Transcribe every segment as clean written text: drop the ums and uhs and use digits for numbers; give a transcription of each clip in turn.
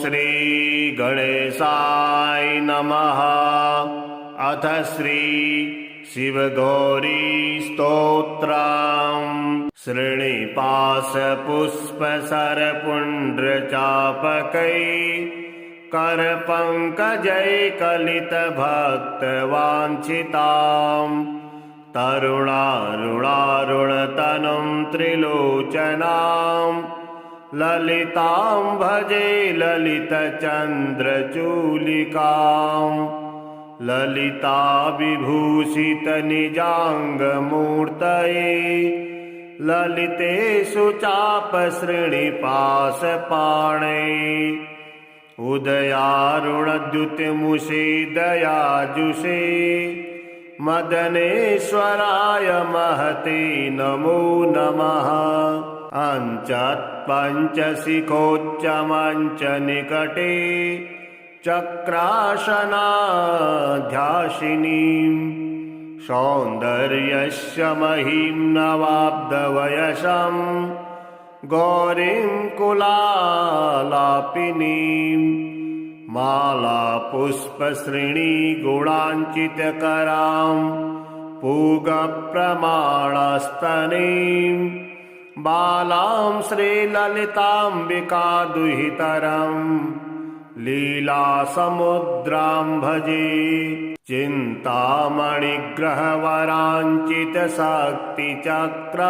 श्री गणेशाय नमः। अथ श्री शिवगौरी स्तोत्रम्। श्रीनिपाशपुष्पसरपुण्ड्रचापकै करपङ्कजैकलितभक्तवाञ्छिताम् तरुणारुणारुणतनुं त्रिलोचनाम् ललितां भजे ललितचन्द्रचूलिकाम् ललिता विभूषितनिजाङ्गमूर्तये ललितेषु चापश्रेणिपाशपाणे उदयारुणद्युतिमुषे दयाजुषे मदनेश्वराय महते नमो नमः। अञ्चत्पञ्चशिखोच्चमञ्चनिकटे चक्रासनाध्यासिनीम् सौन्दर्यस्य महीं नवाब्दवयसम् गौरीं कुलालापिनीम् मालापुष्पश्रेणीगुणाञ्चितकराम् पूगप्रमाणस्तनीम् बालां श्रीललिताम्बिकादुहितरम् लीलासमुद्रां भजे चिन्तामणिग्रहवराञ्चितशक्तिचक्र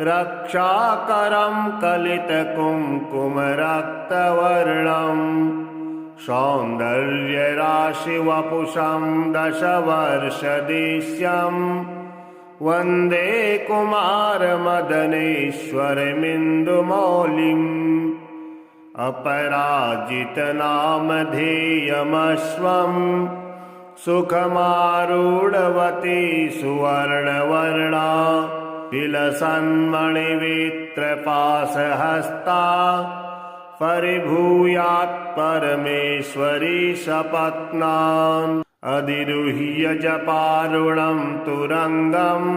रक्षाकरं कलितकुङ्कुमरक्तवर्णम् सौन्दर्यराशिवपुषं दशवर्षदेश्यम् वन्दे कुमारमदनेश्वरमिन्दुमौलिम् अपराजितनामधेयमश्वम् सुखमारूढवती सुवर्णवर्णा विलसन्मणिवित्रपाशहस्ता परिभूयात् परमेश्वरी सपत्नान् अधिरुह्य जपारुणं तुरङ्गम्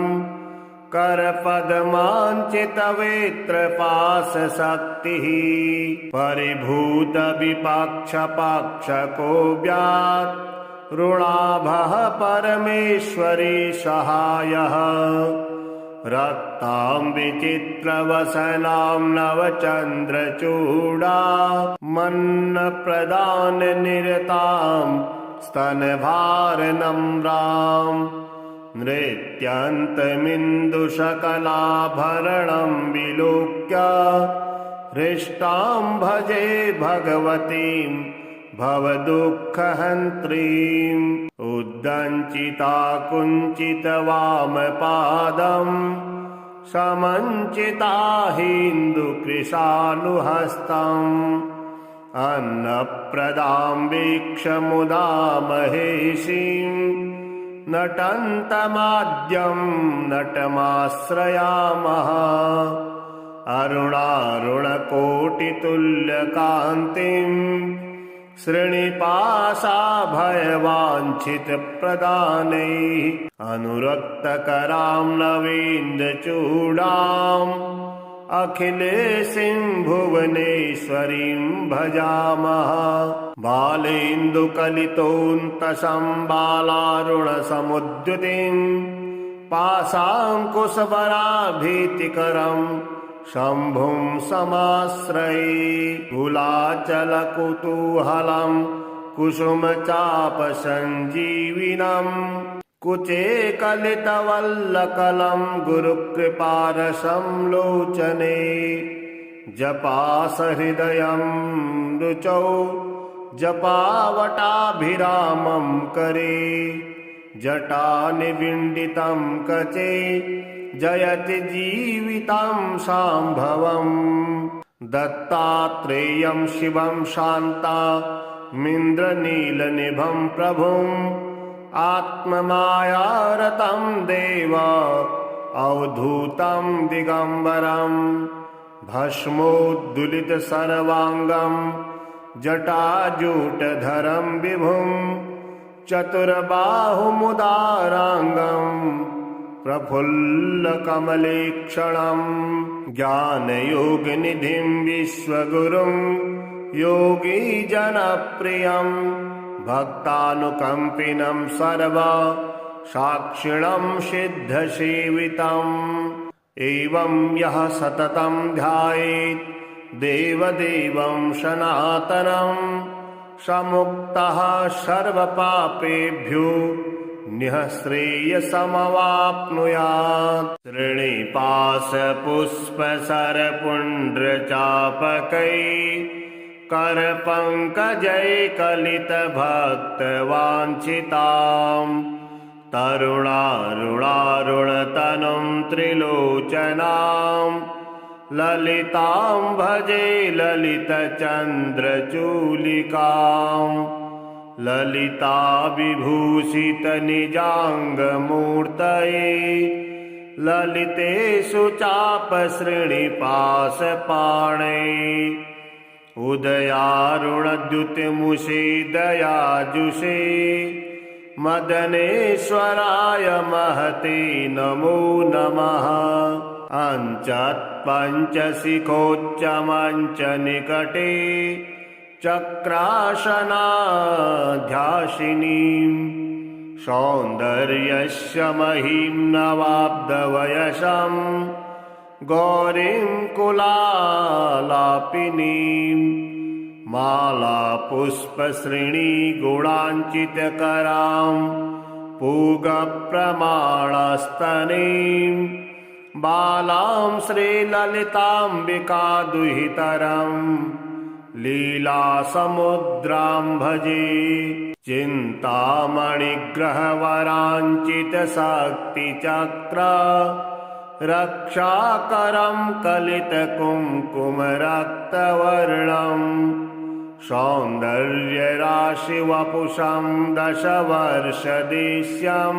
करपद्माञ्चितवेत्रपाशशक्तिः परिभूतविपक्षपाक्षको व्यात् ऋणाभः परमेश्वरी सहायः रक्तां विचित्रवसनां नवचन्द्रचूडा मन्नप्रदाननिरतां स्तनभारनम्राम् नृत्यन्तमिन्दुशकलाभरणं विलोक्य हृष्टां भजे भगवतीं भवदुःखहन्त्रीम् उद्दञ्चिता कुञ्चितवामपादं समञ्चिता हिन्दुकृशानुहस्तम् अन्नप्रदां वीक्ष्य महेशीम् नटन्तमाद्यं नटमाश्रयामः अरुणारुणकोटितुल्यकान्तिम् श्रीनिपाशाभयवाञ्छितप्रदानैः अनुरक्तकरां नवीन्द्रचूडाम् अखिलेशीं भुवनेश्वरीं भजामः बालेन्दुकलितोऽन्तसंबालारुणसमुद्युतिं पाशाङ्कुशवराभीतिकरं शम्भुं समाश्रये कुलाचलकुतूहलं कुसुमचापसञ्जीविनम् कुचे कलितवल्लकलं गुरुकृपारसं लोचने जपासहृदयं रुचौ जपावटाभिरामं करे जटानिविण्डितं कचे जयति जीवितं शाम्भवम् दत्तात्रेयं शिवं शान्तामिन्द्रनीलनिभं प्रभुम् आत्ममायारतं देव अवधूतं दिगम्बरं भस्मोद्दुलितसर्वाङ्गं जटाजूटधरं विभुं चतुर्बाहुमुदाराङ्गं प्रफुल्लकमलेक्षणं ज्ञानयोगनिधिं विश्वगुरुं योगी जनप्रियं भक्तानुकंपिनं सर्वा साक्षिणं सिद्धसेवितम् एवं यः सततं ध्यायेत् देवदेवं सनातनं समुक्तः सर्वपापेभ्यो निःश्रेयसमवाप्नुयात्। श्रीनिवासपुष्पसरपुण्ड्रचापकैः करपङ्कजैकलितभक्तवाञ्छिताम् तरुणारुणारुणतनुं त्रिलोचनां ललितां भजे ललितचन्द्रचूलिकाम् ललिता विभूषितनिजाङ्गमूर्तये ललितेषु चापश्रेणिपाशपाणे उदयारुणद्युतिमुषे दयाजुषे मदनेश्वराय महते नमो नमः। अञ्चत्पञ्चशिखोच्चमञ्चनिकटे चक्रासनाध्यासिनीं सौन्दर्यस्य महीं नवाब्दवयसं गौरीं कुलालापिनीं मालापुष्पश्रेणीगुणाञ्चितकरां पूगप्रमाणस्तनीं बालां श्रीललिताम्बिकादुहितरम् लीलासमुद्रां भजे चिन्तामणिग्रहवराञ्चितशक्तिचक्र रक्षाकरं कलितकुङ्कुमरक्तवर्णं सौन्दर्यराशिवपुषं दशवर्षदेश्यं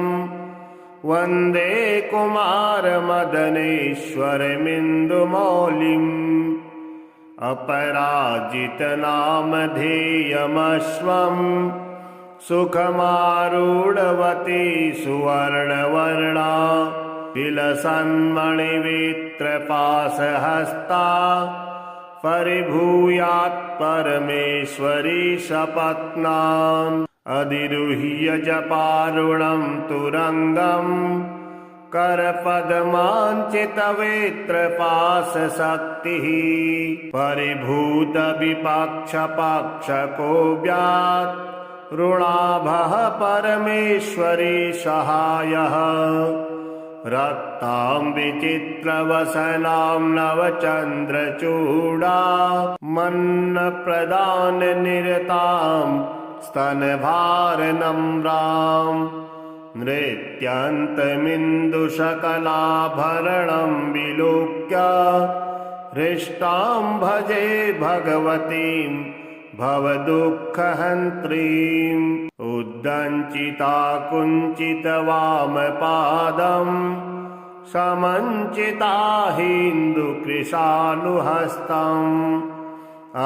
वन्दे कुमारमदनेश्वरमिन्दुमौलिम् अपराजितनामधेयमश्वं सुखमारूढवती सुवर्णवर्णा विलसन्मणिवित्रपाशहस्ता परिभूयात् परमेश्वरी सपत्नाम् अधिरुह्य जपारुणं तुरङ्गम् करपद्माञ्चितवेत्रपाशशक्तिः परिभूतविपक्षपक्षको व्यात् ऋणाभः परमेश्वरी सहायः रक्तां विचित्रवसनां नवचन्द्रचूडा मन्नप्रदाननिरतां स्तनभारनम्रां नृत्यन्तमिन्दुशकलाभरणं विलोक्य हृष्टां भजे भगवतीं भवदुःखहन्त्रीम् उद्दञ्चिता कुञ्चितवामपादं समञ्चिता हिन्दुकृशानुहस्तम्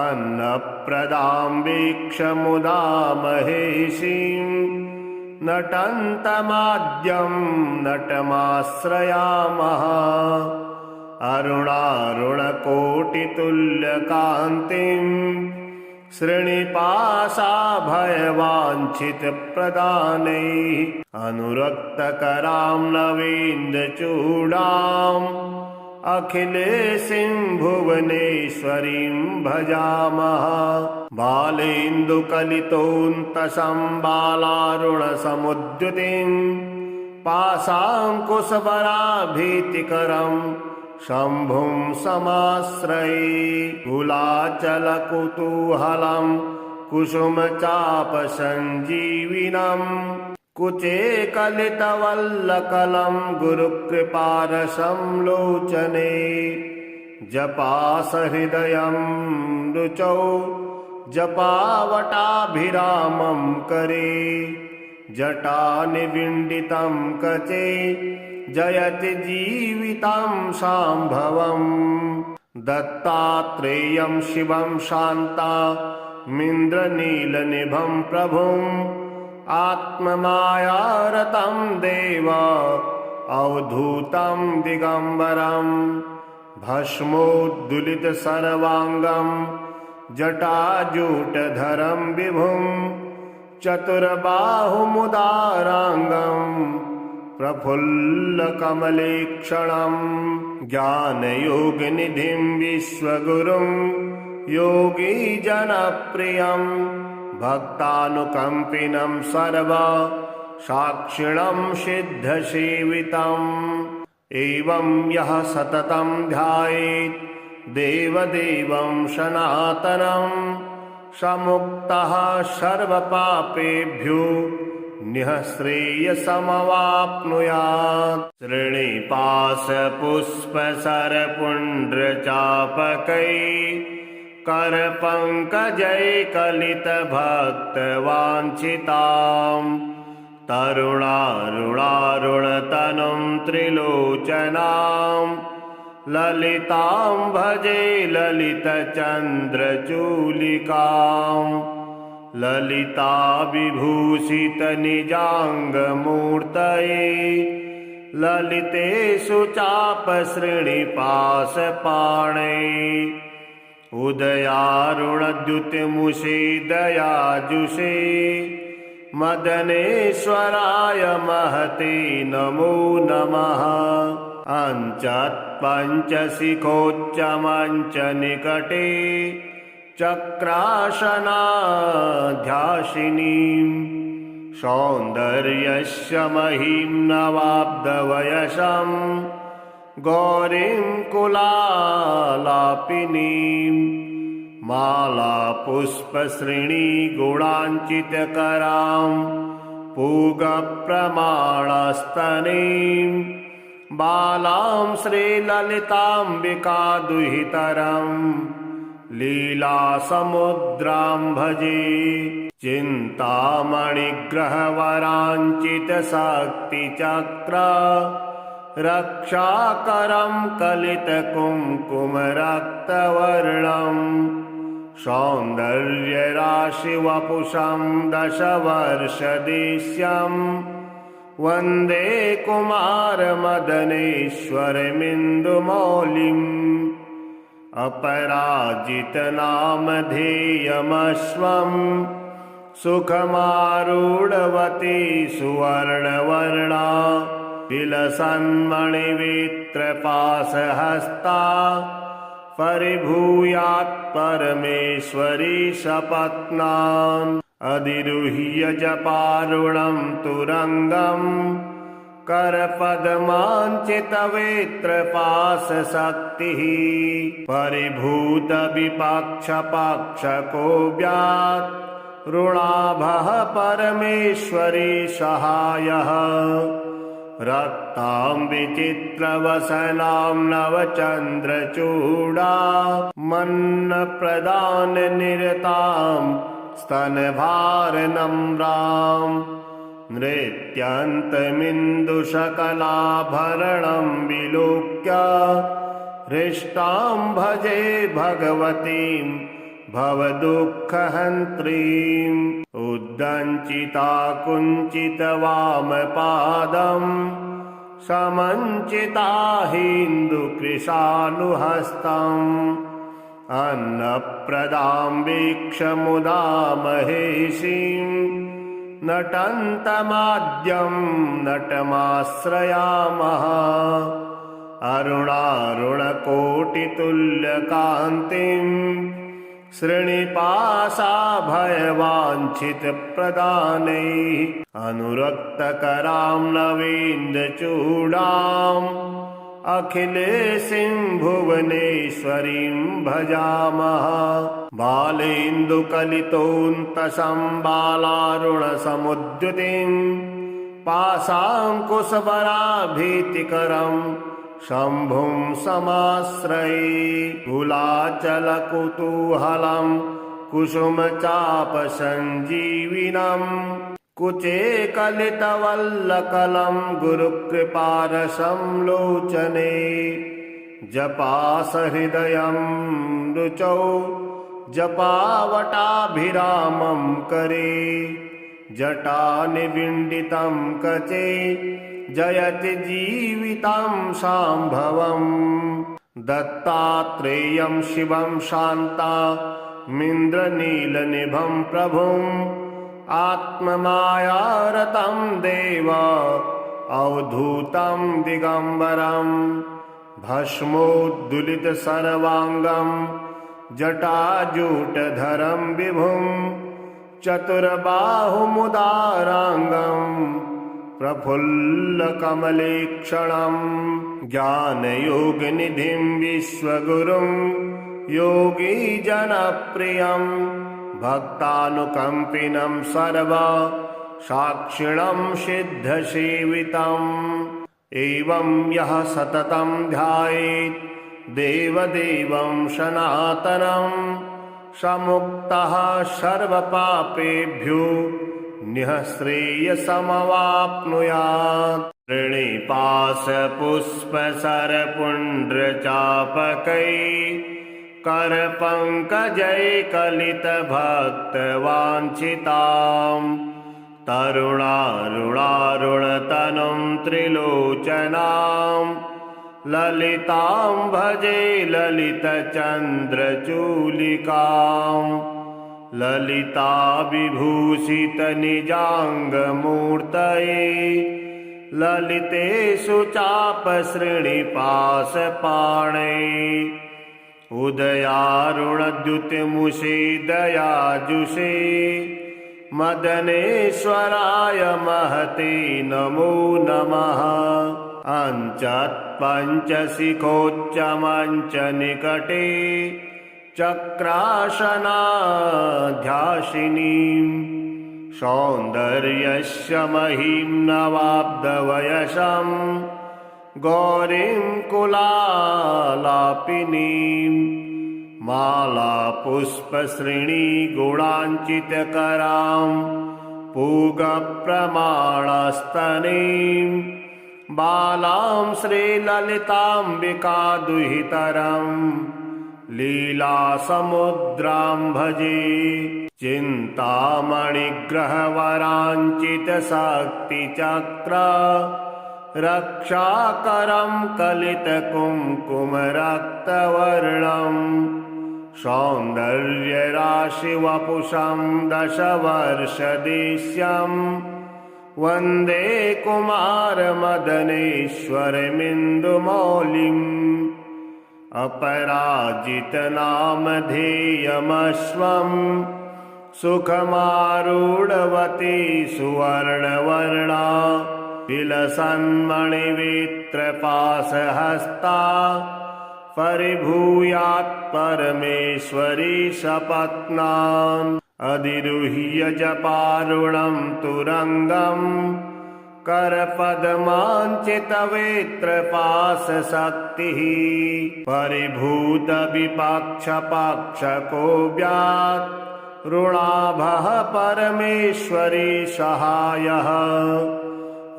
अन्नप्रदां वीक्ष्य महेशीं नटन्तमाद्यं नटमाश्रयामः अरुणारुणकोटितुल्यकान्तिं श्रीनिवासाभयवाञ्छितप्रदानैः अनुरक्तकरां नवीन्द्रचूडाम् अखिलेशीं भुवनेश्वरीं भजामः बालेन्दुकलितोऽन्तसंबालारुणसमुद्युतिं पाशाङ्कुशवराभीतिकरं शम्भुं समाश्रये कुलाचलकुतूहलं कुसुमचापसञ्जीविनम् कुचे कलितवल्लकलं गुरुकृपारसं लोचने जपासहृदयं रुचौ जपावटाभिरामं करे जटानिविण्डितं कचे जयति जीवितं शाम्भवम् दत्तात्रेयं शिवं शान्तामिन्द्रनीलनिभं प्रभुम् आत्ममायारतं देव अवधूतं दिगम्बरं भस्मोद्दुलितसर्वाङ्गं जटाजूटधरं विभुं चतुर्बाहुमुदाराङ्गं प्रफुल्लकमलेक्षणं ज्ञानयोगनिधिं विश्वगुरुं योगीजनप्रियं भक्तानुकम्पिनं सर्वा साक्षिणं सिद्धसेवितम् एवं यः सततं ध्यायेत् देवदेवं सनातनं समुक्तः सर्वपापेभ्यो निःश्रेयसमवाप्नुयात्। श्रीनिवासपुष्पसरपुण्ड्रचापकैः करपङ्कजैकलितभक्तवाञ्छितां तरुणारुणारुणतनुं त्रिलोचनां ललितां भजे ललितचन्द्रचूलिकाम् ललिता विभूषितनिजाङ्गमूर्तये ललितेषु चापश्रेणिपाशपाणे उदयारुणद्युतिमुषे दयाजुषे मदनेश्वराय महते नमो नमः। अञ्चत्पञ्चशिखोच्चमञ्चनिकटे चक्रासनाध्यासिनीं सौन्दर्यस्य महीं नवाब्दवयसं गौरीं कुलालापिनीं मालापुष्पश्रेणीगुणाञ्चितकरां पूगप्रमाणस्तनीं बालां श्रीललिताम्बिकादुहितरम् लीलासमुद्रां भजे चिन्तामणिग्रहवराञ्चितशक्तिचक्र रक्षाकरं कलितकुङ्कुमरक्तवर्णं सौन्दर्यराशिवपुषं दशवर्षदेश्यं वन्दे कुमारमदनेश्वरमिन्दुमौलिम् अपराजितनामधेयमश्वं सुखमारूढवती सुवर्णवर्णा विलसन्मणिवित्रपाशहस्ता परिभूयात् परमेश्वरी सपत्नान् अधिरुह्य जपारुणं तुरङ्गम् करपद्माञ्चितवेत्रपाशशक्तिः परिभूतविपक्षपाक्षको व्यात् ऋणाभः परमेश्वरी सहायः रक्तां विचित्रवसनां नवचन्द्रचूडा मन्नप्रदाननिरतां स्तनभारनम्रां नृत्यन्तमिन्दुशकलाभरणं विलोक्य हृष्टां भजे भगवतीं भवदुःखहन्त्रीम् उद्दञ्चिता कुञ्चितवामपादं समञ्चिता हिन्दुकृशानुहस्तम् अन्नप्रदां वीक्ष्य महेशीं नटन्तमाद्यं नटमाश्रयामः अरुणारुणकोटितुल्यकान्तिं श्रीनिवासाभयवाञ्छितप्रदानैः अनुरक्तकरां नवीन्द्रचूडाम् अखिलेशीं भुवनेश्वरीं भजामः बालेन्दुकलितोऽन्तसंबालारुणसमुद्युतिं पाशाङ्कुशवराभीतिकरं शम्भुं समाश्रये कुलाचलकुतूहलं कुसुमचापसञ्जीविनं कुचे कलितवल्लकलं गुरुकृपारसं लोचने जपासहृदयं रुचौ जपावटाभिरामं करे जटानिविण्डितं कचे जयति जीवितं शाम्भवम् दत्तात्रेयं शिवं शान्ता मिन्द्रनीलनिभं प्रभुम् आत्ममायारतं देव अवधूतं दिगम्बरम् भस्मोद्दुलितसर्वाङ्गं जटाजूटधरं विभुं चतुर्बाहुमुदाराङ्गं प्रफुल्लकमलेक्षणं ज्ञानयोगनिधिं विश्वगुरुं योगीजनप्रियं भक्तानुकम्पिनं सर्वा साक्षिणं सिद्धसेवितम् एवं यः सततं ध्यायेत् देवदेवं सनातनं समुक्तः सर्वपापेभ्यो निःश्रेयसमवाप्नुयात्। ऋणिपाशपुष्पसरपुण्ड्रचापकैः करपङ्कजैकलितभक्तवाञ्छिताम् तरुणारुणारुणतनुं त्रिलोचनां ललितां भजे ललितचन्द्रचूलिकाम् ललिता विभूषितनिजाङ्गमूर्तये ललितेषु चापसृणिपाशपाणे उदयारुणद्युतिमुषे दयाजुषे मदनेश्वराय महते नमो नमः। अञ्चत्पञ्चशिखोच्चमञ्चनिकटे चक्रासनाध्यासिनीं सौन्दर्यस्य महीं नवाब्दवयसं गौरीं कुलालापिनीं मालापुष्पश्रेणीगुणाञ्चितकरां पूगप्रमाणस्तनीं बालां श्रीललिताम्बिकादुहितरं लीलासमुद्रां भजे चिन्तामणिग्रहवराञ्चितशक्तिचक्र रक्षाकरं कलितकुङ्कुमरक्तवर्णं सौन्दर्यराशिवपुषं दशवर्षदेश्यं वन्दे कुमारमदनेश्वरमिन्दुमौलिम् अपराजितनामधेयमश्वं सुखमारूढवती सुवर्णवर्णा विलसन्मणिवित्रपाशहस्ता परिभूयात् परमेश्वरी सपत्नाम् अधिरुह्य जपारुणं तुरङ्गं करपद्माञ्चितवेत्रपाशशक्तिः परिभूतविपक्षपाक्षको व्यात् ऋणाभः परमेश्वरी सहायः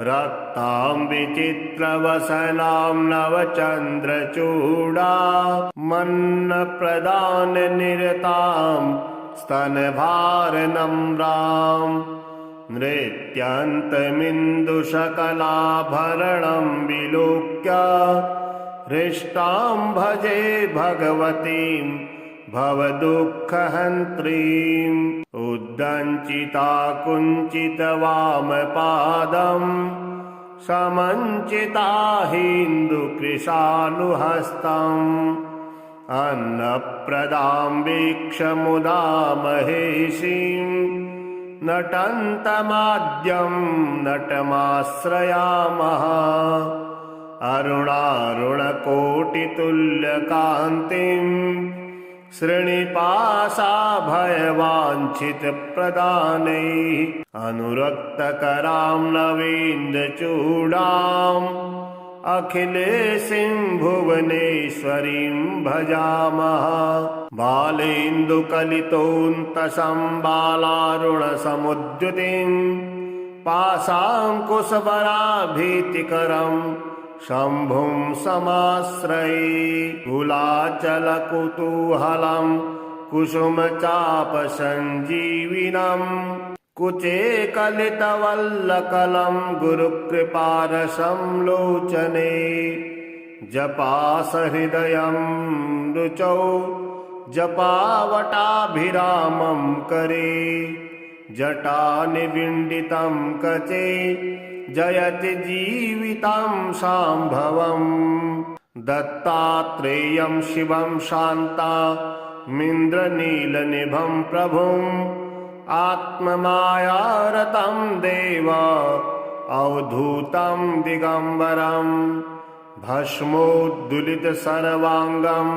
रक्तां विचित्रवसनां नवचन्द्रचूडा मन्नप्रदाननिरतां स्तनभारनम्रां नृत्यन्तमिन्दुशकलाभरणं विलोक्य हृष्टां भजे भगवतीं भवदुःखहन्त्रीम् उद्दञ्चिता कुञ्चितवामपादं समञ्चिता हिन्दुकृशानुहस्तम् अन्नप्रदां वीक्ष्य महेशीं नटन्तमाद्यं नटमाश्रयामः अरुणारुणकोटितुल्यकान्तिं श्रीनिपाशाभयवाञ्छितप्रदानैः अनुरक्तकरां नवीन्द्रचूडाम् अखिलेशीं भुवनेश्वरीं भजामः बालेन्दुकलितोऽन्तसंबालारुणसमुद्युतिं पाशाङ्कुशवराभीतिकरं शम्भुं समाश्रये कुलाचलकुतूहलं कुसुमचापसञ्जीविनम् कुचे कलितवल्लकलं गुरुकृपारसं लोचने जपासहृदयं रुचौ जपावटाभिरामं करे जटानिविण्डितं कचे जयति जीवितं शाम्भवम् दत्तात्रेयं शिवं शान्तामिन्द्रनीलनिभं प्रभुम् आत्ममायारतं देव अवधूतं दिगम्बरं भस्मोद्दुलितसर्वाङ्गं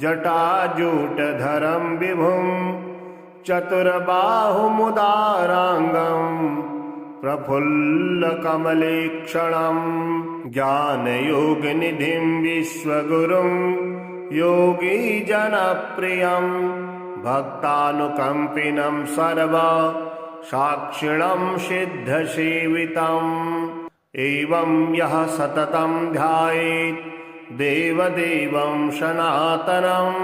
जटाजूटधरं विभुं चतुर्बाहुमुदाराङ्गं प्रफुल्लकमलेक्षणं ज्ञानयोगनिधिं विश्वगुरुं योगीजनप्रियं भक्तानुकम्पिनं सर्वा साक्षिणं सिद्धसेवितम् एवं यः सततं ध्यायेत् देवदेवं सनातनं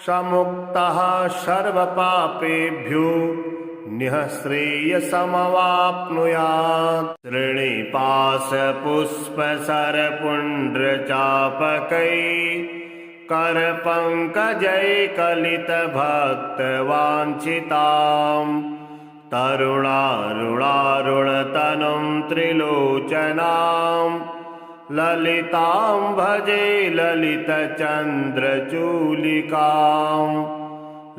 समुक्तः सर्वपापेभ्यो निःश्रेयसमवाप्नुयात् तृणीपाशपुष्पसरपुण्ड्रचापकैः करपङ्कजैकलितभक्तवाञ्छिताम् तरुणारुणारुणतनुं त्रिलोचनां ललितां भजे ललितचन्द्रचूलिकां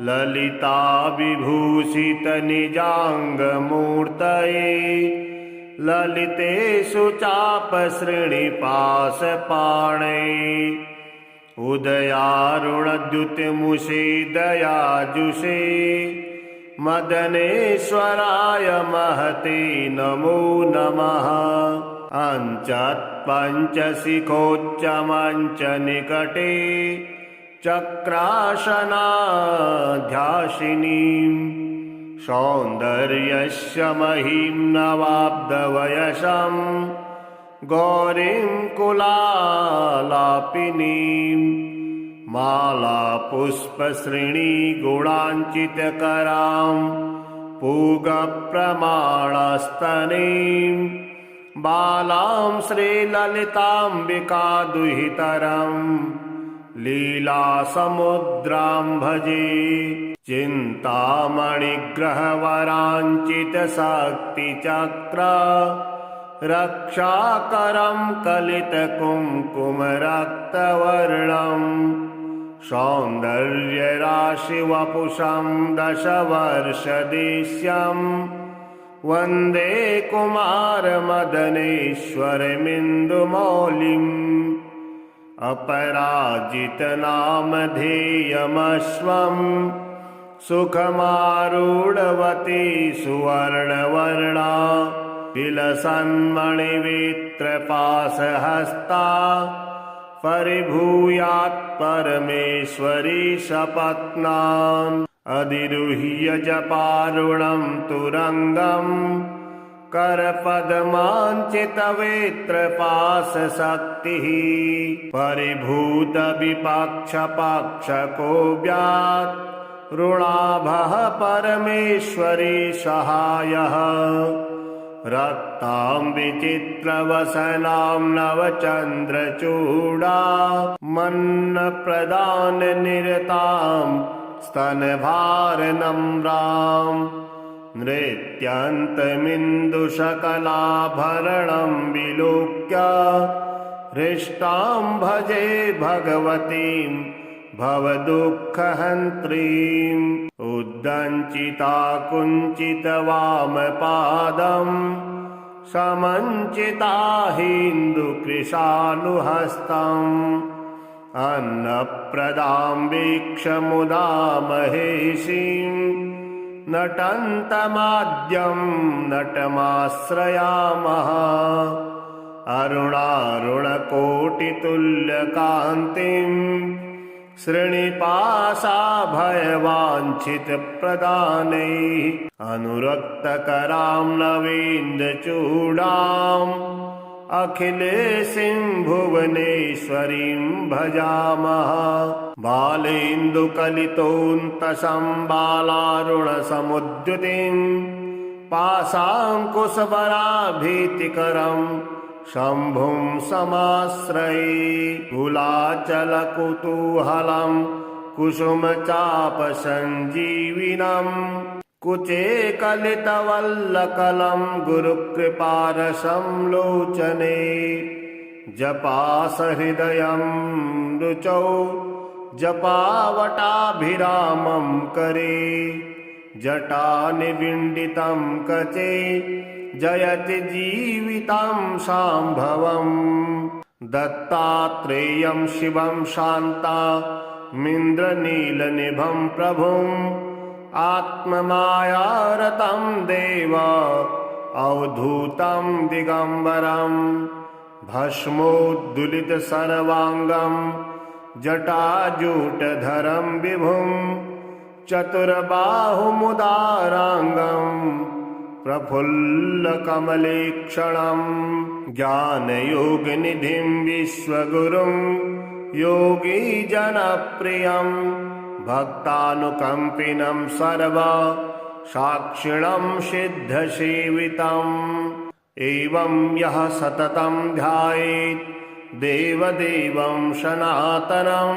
ललिता विभूषितनिजाङ्गमूर्तये ललितेषु चापसृणिपाशपाणै उदयारुणद्युतिमुषे दयाजुषे मदनेश्वराय महते नमो नमः अञ्चत्पञ्चशिखोच्चमञ्चनिकटे चक्रासनाध्यासिनीं सौन्दर्यस्य महीं नवाब्दवयसं गौरीं कुलालापिनीं मालापुष्पश्रेणीगुणाञ्चितकरां पूगप्रमाणस्तनीं बालां श्रीललिताम्बिकादुहितरं लीलासमुद्रां भजे चिन्तामणिग्रहवराञ्चितशक्तिचक्र रक्षाकरं कलितकुङ्कुमरक्तवर्णं सौन्दर्यराशिवपुषं दशवर्षदेश्यं वन्दे कुमारमदनेश्वरमिन्दुमौलिम् अपराजितनामधेयमश्वं सुखमारूढवती सुवर्णवर्णा विलसन्मणिवित्रपाशहस्ता परिभूयात् परमेश्वरी सपत्नाम् अधिरुह्य जपारुणं तुरङ्गं करपद्माञ्चितवेत्रपाशशक्तिः परिभूतविपक्षपक्षको व्यात् ऋणाभः परमेश्वरी सहायः रक्तां विचित्रवसनां नवचन्द्रचूडा मन्नप्रदाननिरतां स्तनभारनम्रां नृत्यन्तमिन्दुशकलाभरणं विलोक्य हृष्टां भजे भगवतीं भवदुःखहन्त्रीम् उद्दञ्चिता कुञ्चितवामपादं समञ्चिता हिन्दुकृशानुहस्तम् अन्नप्रदां वीक्ष्यमुदा महेशीं नटन्तमाद्यं नटमाश्रयामः अरुणारुणकोटितुल्यकान्तिं श्रीनिपाशाभयवाञ्छितप्रदानैः अनुरक्तकरां नवीन्द्रचूडाम् अखिलेशीं भुवनेश्वरीं भजामः बालेन्दुकलितोऽन्तसंबालारुणसमुद्युतिं पाशाङ्कुशवराभीतिकरं शम्भुं समाश्रये कुलाचलकुतूहलं कुसुमचापसञ्जीविनम् कुचे कलितवल्लकलं गुरुकृपारसं लोचने जपासहृदयं रुचौ जपावटाभिरामं करे जटानिविण्डितं कचे जयति जीवितं शाम्भवम् दत्तात्रेयं शिवं शान्तामिन्द्रनीलनिभं प्रभुम् आत्ममायारतं देव अवधूतं दिगम्बरं भस्मोद्दुलितसर्वाङ्गं जटाजूटधरं विभुं चतुर्बाहुमुदाराङ्गं प्रफुल्लकमलेक्षणं ज्ञानयोगनिधिं विश्वगुरुं योगीजनप्रियं भक्तानुकम्पिनं सर्वा साक्षिणं सिद्धसेवितम् एवं यः सततं ध्यायेत् देवदेवं सनातनं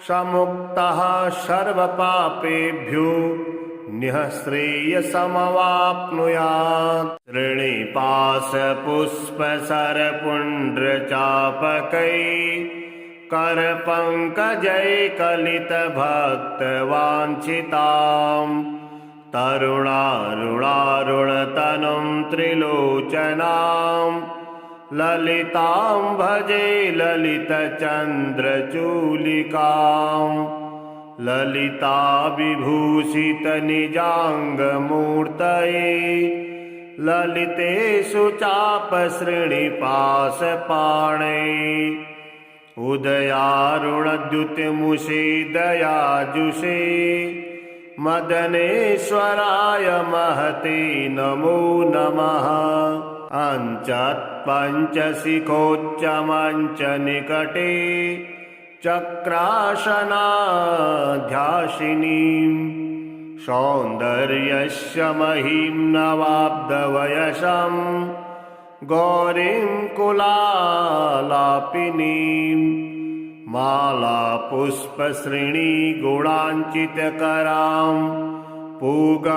समुक्तः सर्वपापेभ्यो निःश्रेयसमवाप्नुयात्। ऋणिपाशपुष्पसरपुण्ड्रचापकैः करपङ्कजैकलितभक्तवाञ्छिताम् तरुणारुणारुणतनुं त्रिलोचनां ललितां भजे ललितचन्द्रचूलिकां ललिता विभूषितनिजाङ्गमूर्तये ललितेषु चापसृणिपाशपाणे उदयारुणद्युतिमुषे दयाजुषे मदनेश्वराय महते नमो नमः। अञ्चत्पञ्चशिखोच्चमञ्चनिकटे चक्रासनाध्यासिनीं सौन्दर्यस्य महीं नवाब्दवयसं गौरीं कुलालापिनीं मालापुष्पश्रेणीगुणाञ्चितकरां पूगप्रमाणस्तनीं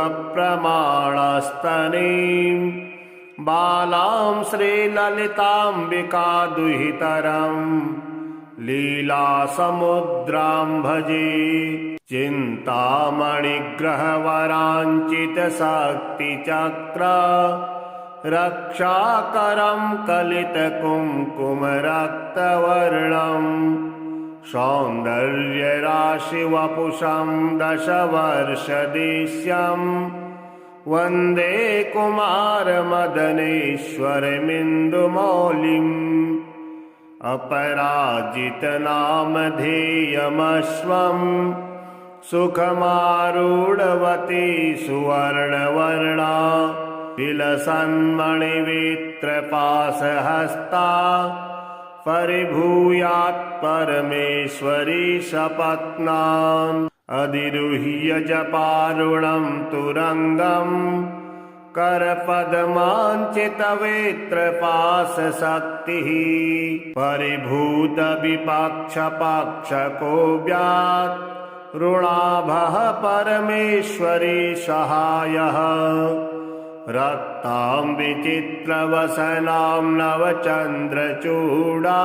बालां श्रीललिताम्बिकादुहितरं लीलासमुद्रां भजे चिन्तामणिग्रहवराञ्चितशक्तिचक्र रक्षाकरं कलितकुङ्कुमरक्तवर्णं सौन्दर्यराशिवपुषं दशवर्षदेश्यं वन्दे कुमारमदनेश्वरमिन्दुमौलिम् अपराजितनामधेयमश्वं सुखमारूढवती सुवर्णवर्णा विलसन्मणिवित्रपाशहस्ता परिभूयात् परमेश्वरी सपत्नाम् अधिरुह्य जपारुणं तुरङ्गं करपद्माञ्चितवेत्रपाशशक्तिः परिभूतविपक्षपाक्षको व्यात् ऋणाभः परमेश्वरी सहायः रक्तां विचित्रवसनां नवचन्द्रचूडा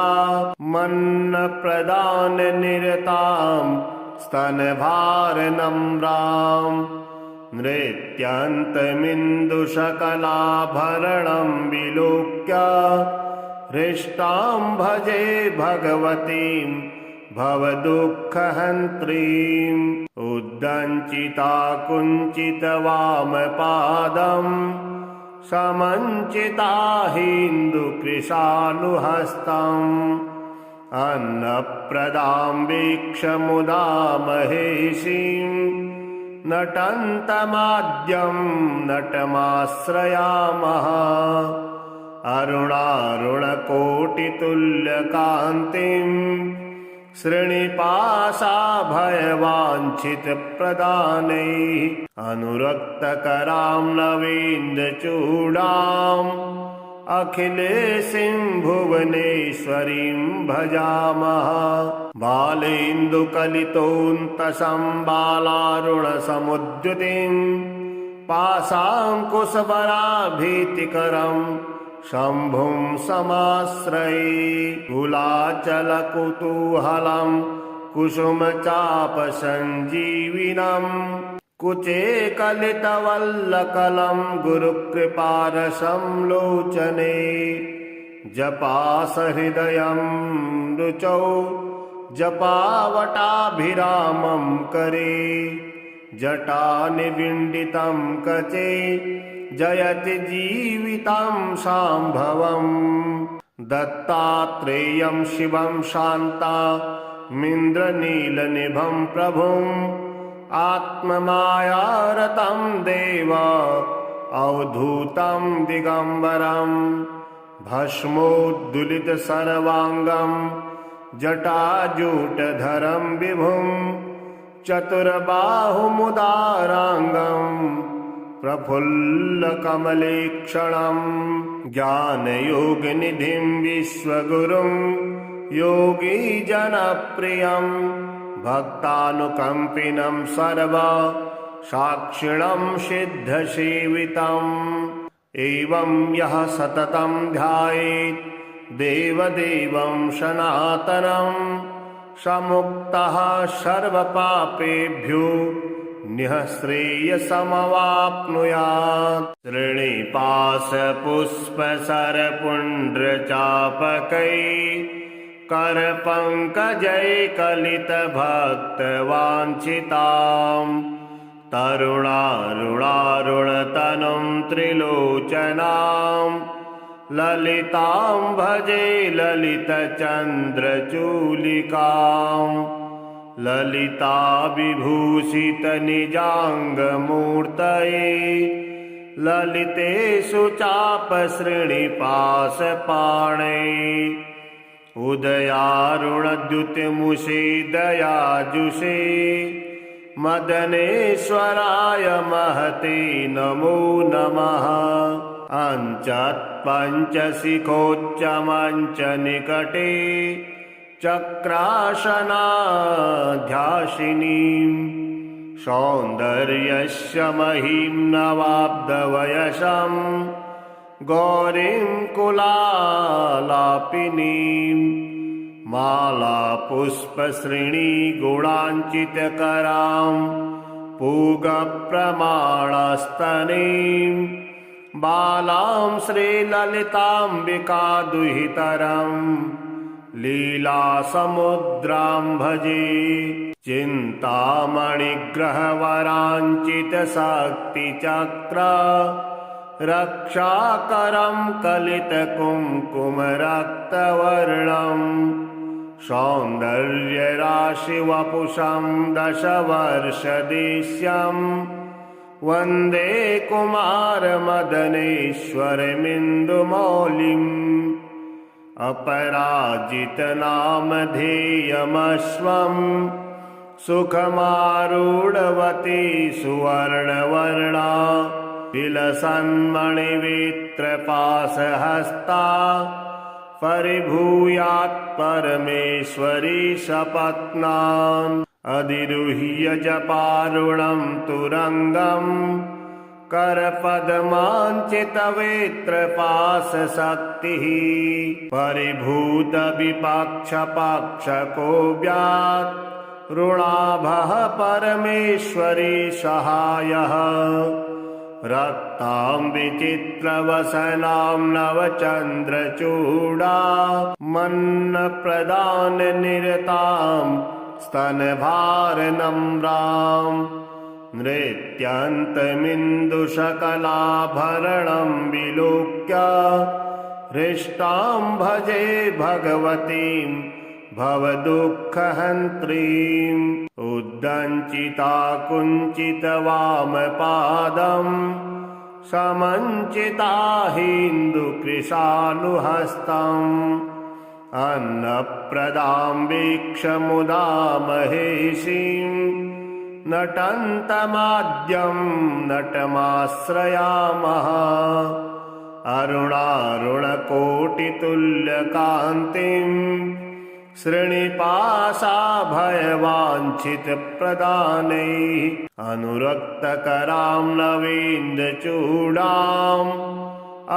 मन्नप्रदाननिरतां स्तनभारनम्रां नृत्यन्तमिन्दुशकलाभरणं विलोक्य हृष्टां भजे भगवतीं भवदुःखहन्त्रीम् उद्दञ्चिता कुञ्चितवामपादं समञ्चिता हिन्दुकृशानुहस्तम् अन्नप्रदां वीक्षमुदा महेशीं नटन्तमाद्यं नटमाश्रयामः अरुणारुणकोटितुल्यकान्तिं श्रीनिपाशाभयवाञ्छितप्रदानैः अनुरक्तकरां नवीन्द्रचूडाम् अखिलेशीं भुवनेश्वरीं भजामः बालेन्दुकलितोऽन्तसं बालारुणसमुद्युतिं पाशाङ्कुशबराभीतिकरं शम्भुं समाश्रये कुलाचलकुतूहलं कुसुमचापसञ्जीविनं कुचे कलितवल्लकलं गुरुकृपारसं लोचने जपासहृदयं रुचौ जपावटाभिरामं करे जटानिविण्डितं कचे जयति जीवितं शाम्भवम् दत्तात्रेयं शिवं शान्तामिन्द्रनीलनिभं प्रभुम् आत्ममायारतं देव अवधूतं दिगम्बरं भस्मोद्दुलितसर्वाङ्गं जटाजूटधरं विभुं चतुर्बाहुमुदाराङ्गं प्रफुल्लकमलेक्षणं ज्ञानयोगनिधिं विश्वगुरुं योगीजनप्रियं भक्तानुकम्पिनं सर्वा साक्षिणं सिद्धसेवितम् एवं यः सततं ध्यायेत् देवदेवं सनातनं समुक्तः सर्वपापेभ्यो निःश्रेयसमवाप्नुयात् श्रेणिपाशपुष्पसरपुण्ड्रचापकैः करपङ्कजैकलितभक्तवाञ्छितां तरुणारुणारुणतनुं त्रिलोचनां ललितां भजे ललितचन्द्रचूलिकां ललिता विभूषितनिजाङ्गमूर्तये ललितेषु चापश्रेणिपाशपाणै उदयारुणद्युतिमुषे दयाजुषे मदनेश्वराय महते नमो नमः अञ्चत्पञ्चशिखोच्चमञ्चनिकटे चक्रासनाध्यासिनीं सौन्दर्यस्य महीं नवाब्दवयसं गौरीं कुलालापिनीं मालापुष्पश्रेणीगुणाञ्चितकरां पूगप्रमाणस्तनीं बालां श्रीललिताम्बिका दुहितरं लीलासमुद्रां भजे चिन्तामणिग्रहवराञ्चितशक्तिचक्र रक्षाकरं कलितकुङ्कुमरक्तवर्णं सौन्दर्यराशिवपुषं दशवर्षदेश्यं वन्दे कुमारमदनेश्वरमिन्दुमौलिम् अपराजितनामधेयमश्वं सुखमारूढवती सुवर्णवर्णा विलसन्मणिवित्रपाशहस्ता परिभूयात् परमेश्वरी सपत्नाम् अधिरुह्य जपारुणं तुरङ्गं करपद्माञ्चितवेत्रपाशशक्तिः परिभूतविपक्षपाक्षको व्यात् ऋणाभः परमेश्वरी सहायः रक्तां विचित्रवसनां नवचन्द्रचूडा मन्नप्रदाननिरतां स्तनभारनम्रां नृत्यन्तमिन्दुशकलाभरणं विलोक्य हृष्टां भजे भगवतीं भवदुःखहन्त्रीम् उद्दञ्चिता कुञ्चितवामपादं समञ्चिता हिन्दुकृशानुहस्तम् अन्नप्रदां वीक्ष्यमुदा महेशीं नटन्तमाद्यं नटमाश्रयामः अरुणारुणकोटितुल्यकान्तिम् श्रीनिपाशाभयवाञ्छितप्रदानैः अनुरक्तकरां नवीन्द्रचूडाम्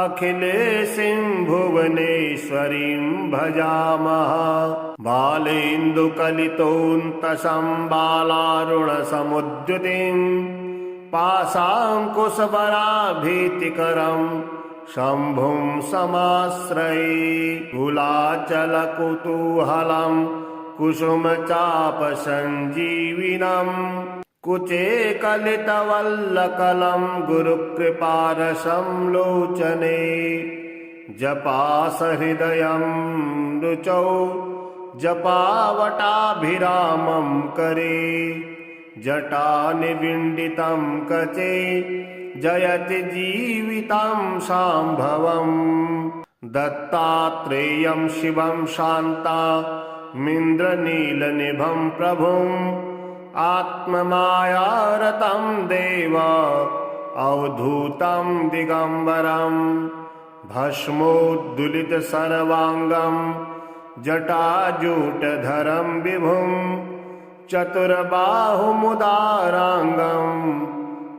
अखिलेशीं भुवनेश्वरीं भजामः बालेन्दुकलितोऽन्तसंबालारुणसमुद्युतिं पाशाङ्कुशवराभीतिकरं शम्भुं समाश्रये कुलाचलकुतूहलं कुसुमचापसञ्जीविनम् कुचे कलितवल्लकलं गुरुकृपारसं लोचने जपासहृदयं रुचौ जपावटाभिरामं करे जटानिविण्डितं कचे जयति जीवितं शाम्भवम् दत्तात्रेयं शिवं शान्तामिन्द्रनीलनिभं प्रभुम् आत्ममायारतं देव अवधूतं दिगम्बरं भस्मोद्दुलितसर्वाङ्गं जटाजूटधरं विभुं चतुर्बाहुमुदाराङ्गं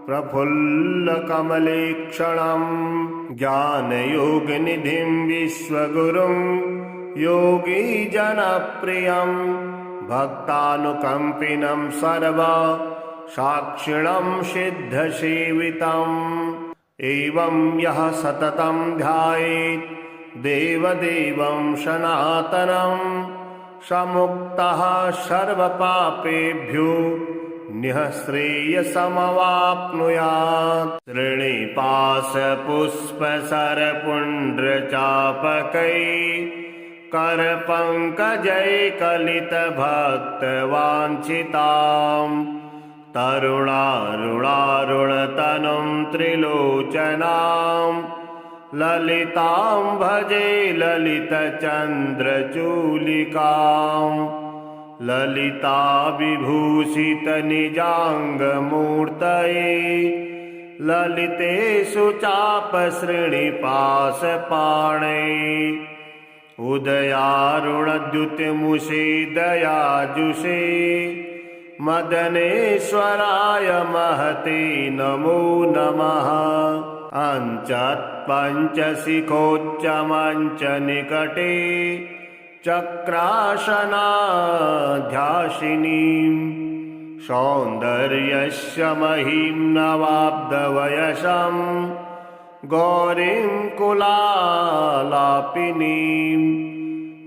प्रफुल्लकमलेक्षणं ज्ञानयोगनिधिं विश्वगुरुं योगीजनप्रियम् भक्तानुकम्पिनं सर्वा साक्षिणं सिद्धसेवितम् एवं यः सततं ध्यायेत् देवदेवं सनातनं समुक्तः सर्वपापेभ्यो निःश्रेयसमवाप्नुयात् श्रीनिपाशपुष्पसरपुण्ड्रचापकैः करपङ्कजैकलितभक्तवाञ्छिताम् तरुणारुणारुणतनुं त्रिलोचनां ललितां भजे ललितचन्द्रचूलिकाम् ललिता विभूषितनिजाङ्गमूर्तये ललितेषु चापश्रेणिपाशपाणै उदयारुणद्युतिमुषे दयाजुषे मदनेश्वराय महते नमो नमः अञ्चत्पञ्चशिखोच्चमञ्चनिकटे चक्रासनाध्यासिनीं सौन्दर्यस्य महीं नवाब्दवयसं गौरीं कुलालापिनीं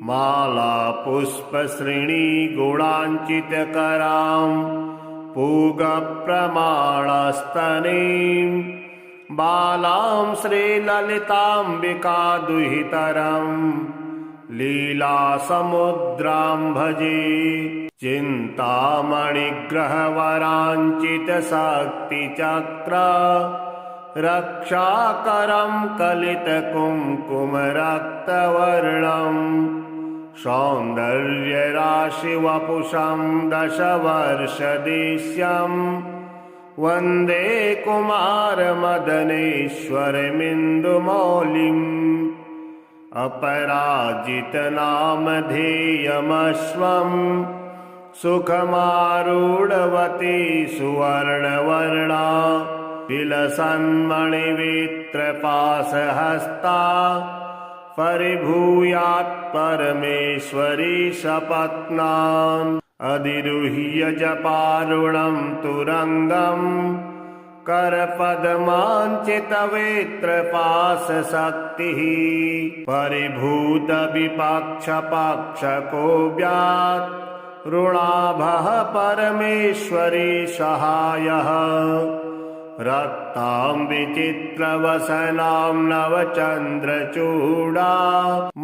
मालापुष्पश्रेणीगुणाञ्चितकरां पूगप्रमाणस्तनीं बालां श्रीललिताम्बिकादुहितरं लीलासमुद्रां भजे चिन्तामणिग्रहवराञ्चितशक्तिचक्र रक्षाकरं कलितकुङ्कुमरक्तवर्णं सौन्दर्यराशिवपुषं दशवर्षदेश्यं वन्दे कुमारमदनेश्वरमिन्दुमौलिम् अपराजितनामधेयमश्वं सुखमारूढवती सुवर्णवर्णा विलसन्मणिवित्रपाशहस्ता परिभूयात् परमेश्वरी सपत्नान् अधिरुह्य जपारुणं तुरङ्गं करपद्माञ्चितवेत्रपाशशक्तिः परिभूतविपक्षपाक्षको व्यात् ऋणाभः परमेश्वरी सहायः रक्तां विचित्रवसनां नवचन्द्रचूडा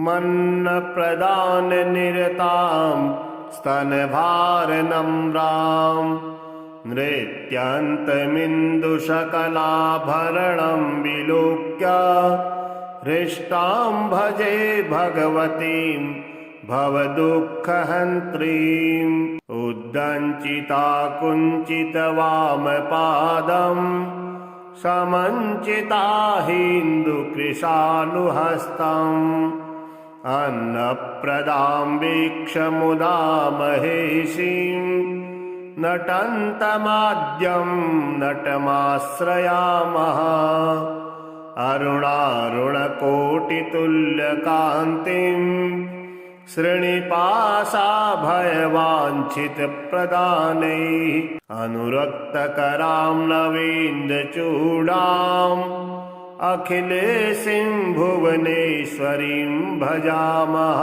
मन्नप्रदाननिरतां स्तनभारनम्रां नृत्यन्तमिन्दुशकलाभरणं विलोक्य हृष्टां भजे भगवतीं भवदुःखहन्त्रीम् उद्दञ्चिता कुञ्चितवामपादं समञ्चिता हिन्दुकृशानुहस्तम् अन्नप्रदां वीक्ष्य महेशीं नटन्तमाद्यं नटमाश्रयामः अरुणारुणकोटितुल्यकान्तिं श्रीनिवासाभयवाञ्छितप्रदानैः अनुरक्तकरां नवीन्द्रचूडाम् अखिलेशीं भुवनेश्वरीं भजामः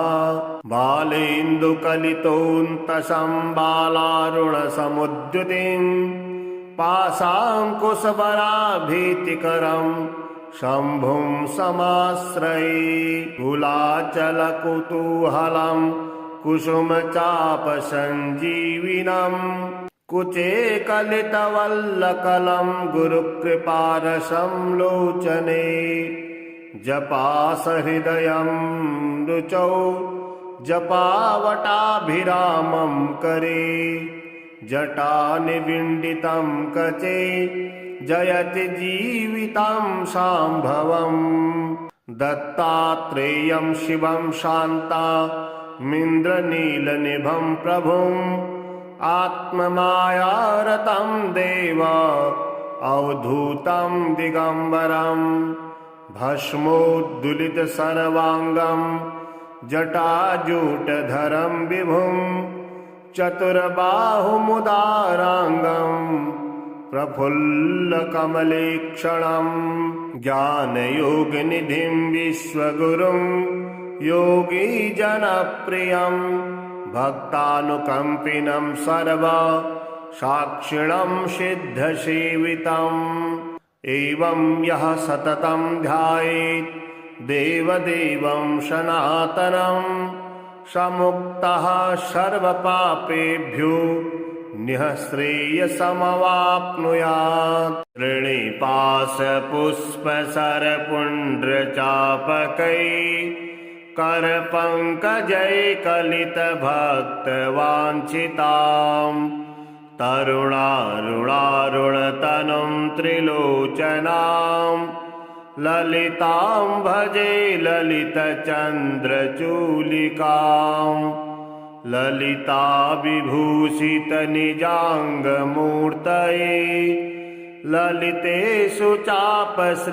बालेन्दुकलितोऽन्तसंबालारुणसमुद्युतिं पाशाङ्कुशवराभीतिकरं शम्भुं समाश्रये कुलाचलकुतूहलं कुसुमचापसञ्जीविनं कुचे कलितवल्लकलं गुरुकृपारसं लोचने जपासहृदयं रुचौ जपावटाभिरामं करे जटानिविण्डितं कचे जयति जीवितं शाम्भवम् दत्तात्रेयं शिवं शान्तामिन्द्रनीलनिभं प्रभुम् आत्ममायारतं देव अवधूतं दिगम्बरं भस्मोद्दुलितसर्वाङ्गं जटाजूटधरं विभुं चतुर्बाहुमुदाराङ्गं प्रफुल्लकमलेक्षणं ज्ञानयोगनिधिं विश्वगुरुं योगीजनप्रियं भक्तानुकम्पिनं सर्वा साक्षिणं सिद्धसेवितम् एवं यः सततं ध्यायेत् देवदेवं सनातनं समुक्तः सर्वपापेभ्यो निःश्रेयसमवाप्नुयात् ऋणिपाशपुष्पसरपुण्ड्रचापकैः करपङ्कजैकलितभक्तवाञ्छिताम् तरुणारुणारुणतनुं त्रिलोचनां ललितां भजे ललितचन्द्रचूलिकाम् ललिता विभूषितनिजाङ्गमूर्तये ललितेषु चापश्रेणिपाशपाणैः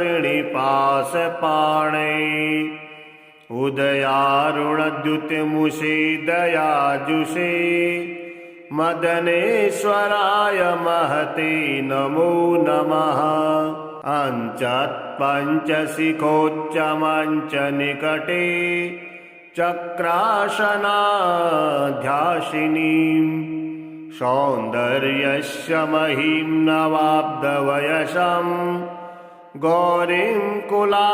उदयारुणद्युतिमुषे दयाजुषे मदनेश्वराय महते नमो नमः अञ्चत्पञ्चशिखोच्चमञ्चनिकटे चक्रासनाध्यासिनीं सौन्दर्यस्य महीं नवाब्दवयसं गौरीं कुलालापिनीं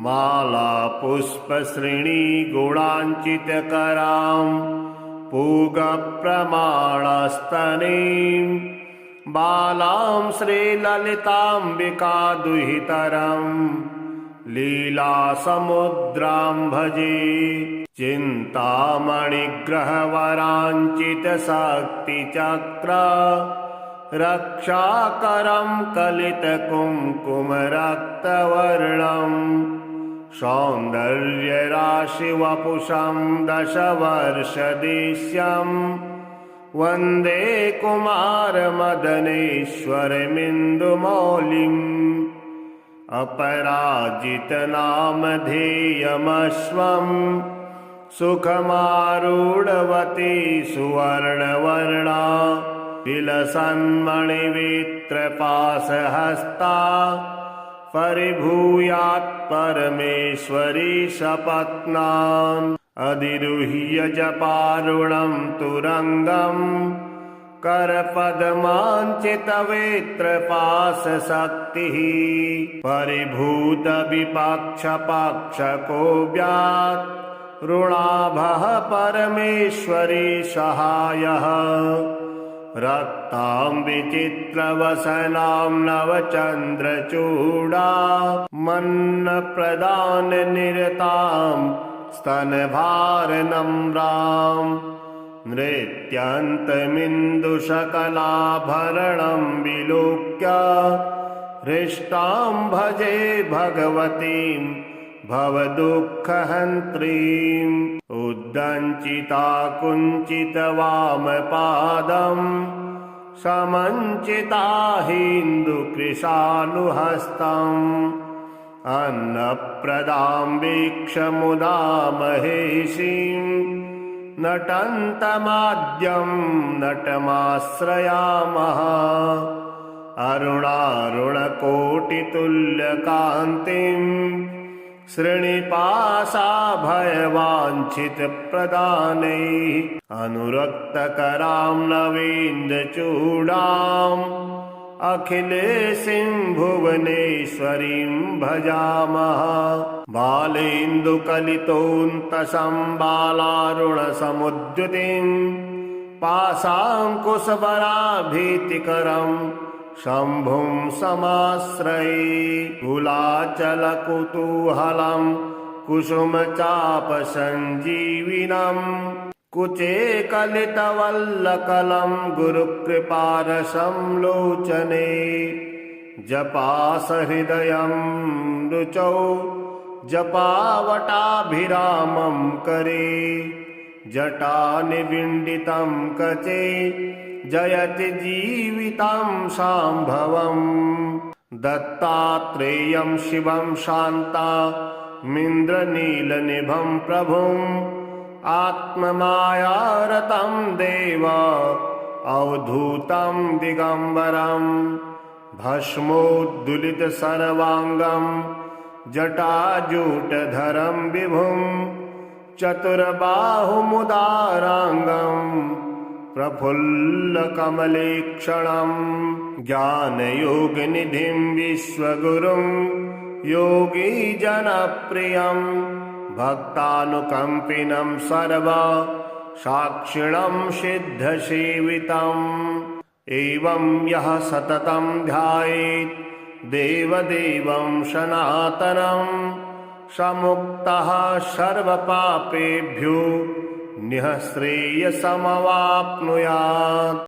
मालापुष्पश्रेणीगुणाञ्चितकरां पूगप्रमाणस्तनीं बालां श्रीललिताम्बिकादुहितरं लीलासमुद्रां भजे चिन्तामणिग्रहवराञ्चितशक्तिचक्र रक्षाकरं कलितकुङ्कुमरक्तवर्णं सौन्दर्यराशिवपुषं दशवर्षदेश्यं वन्दे कुमारमदनेश्वरमिन्दुमौलिम् अपराजितनामधेयमश्वं सुखमारूढवती सुवर्णवर्णा विलसन्मणिवित्रपाशहस्ता परिभूयात् परमेश्वरी सपत्नाम् अधिरुह्य जपारुणं तुरङ्गं करपद्माञ्चितवेत्रपाशशक्तिः परिभूतविपक्षपाक्षको व्यात् ऋणाभः परमेश्वरी सहायः रक्तां विचित्रवसनां नवचन्द्रचूडा मन्नप्रदाननिरतां स्तनभारनम्रां नृत्यन्तमिन्दुशकलाभरणं विलोक्य हृष्टां भजे भगवतीं भवदुःखहन्त्रीम् उद्दञ्चिता कुञ्चितवामपादम् समञ्चिता हिन्दुकृशानुहस्तम् अन्नप्रदां वीक्ष्य महेशीं नटन्तमाद्यं नटमाश्रयामः अरुणारुणकोटितुल्यकान्तिं श्रीनिवासाभयवाञ्छितप्रदानैः अनुरक्तकरां नवीन्द्रचूडाम् अखिलेशीं भुवनेश्वरीं भजामः बालेन्दुकलितोऽन्तसंबालारुणसमुद्युतिं पाशाङ्कुशबराभीतिकरं शम्भुं समाश्रये कुलाचलकुतूहलं कुसुमचापसञ्जीविनम् कुचे कलितवल्लकलं गुरुकृपारसं लोचने जपासहृदयं रुचौ जपावटाभिरामं करे जटानिविण्डितं कचे जयति जीवितं शाम्भवम् दत्तात्रेयं शिवं शान्तामिन्द्रनीलनिभं प्रभुम् आत्ममायारतं देव अवधूतं दिगम्बरं भस्मोद्दुलितसर्वाङ्गं जटाजूटधरं विभुं चतुर्बाहुमुदाराङ्गं प्रफुल्लकमलेक्षणं ज्ञानयोगनिधिं विश्वगुरुं योगीजनप्रियं भक्तानुकम्पिनं सर्वा साक्षिणं सिद्धसेवितम् एवं यः सततं ध्यायेत् देवदेवं सनातनं समुक्तः सर्वपापेभ्यो निःश्रेयसमवाप्नुयात्।